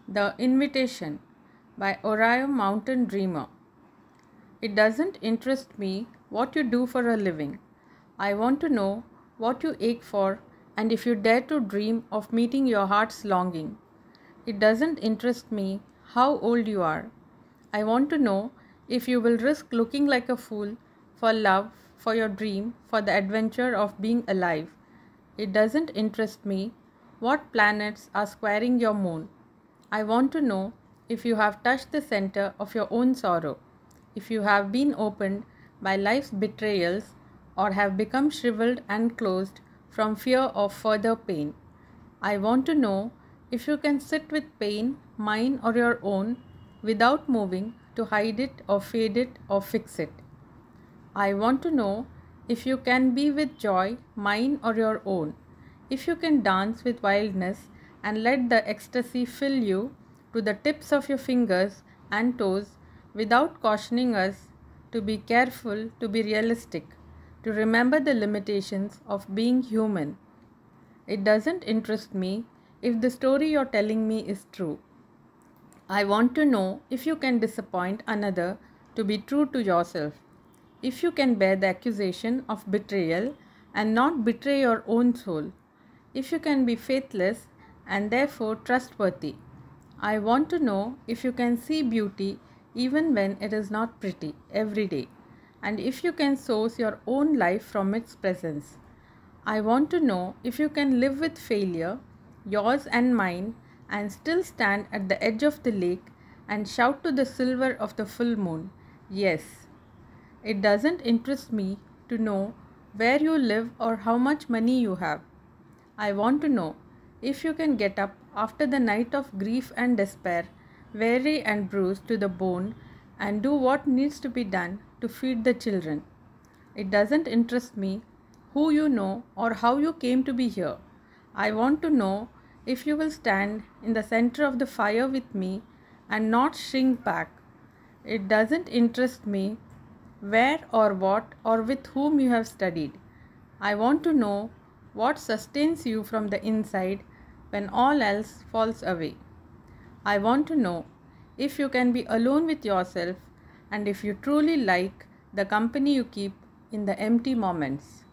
The Invitation by Orion Mountain Dreamer. It doesn't interest me what you do for a living. I want to know what you ache for and if you dare to dream of meeting your heart's longing. It doesn't interest me how old you are. I want to know if you will risk looking like a fool for love, for your dream, for the adventure of being alive. It doesn't interest me what planets are squaring your moon. I want to know if you have touched the center of your own sorrow, if you have been opened by life's betrayals or have become shriveled and closed from fear of further pain. I want to know if you can sit with pain, mine or your own, without moving to hide it or fade it or fix it. I want to know if you can be with joy, mine or your own, if you can dance with wildness and let the ecstasy fill you to the tips of your fingers and toes without cautioning us to be careful, to be realistic, to remember the limitations of being human. It doesn't interest me if the story you're telling me is true. I want to know if you can disappoint another to be true to yourself, if you can bear the accusation of betrayal and not betray your own soul, if you can be faithless and therefore trustworthy. I want to know if you can see beauty even when it is not pretty every day, and if you can source your own life from its presence. I want to know if you can live with failure, yours and mine, and still stand at the edge of the lake and shout to the silver of the full moon, yes. It doesn't interest me to know where you live or how much money you have. I want to know if you can get up after the night of grief and despair, weary and bruised to the bone, and do what needs to be done to feed the children. It doesn't interest me who you know or how you came to be here. I want to know if you will stand in the center of the fire with me and not shrink back. It doesn't interest me where or what or with whom you have studied. I want to know what sustains you from the inside when all else falls away. I want to know if you can be alone with yourself and if you truly like the company you keep in the empty moments.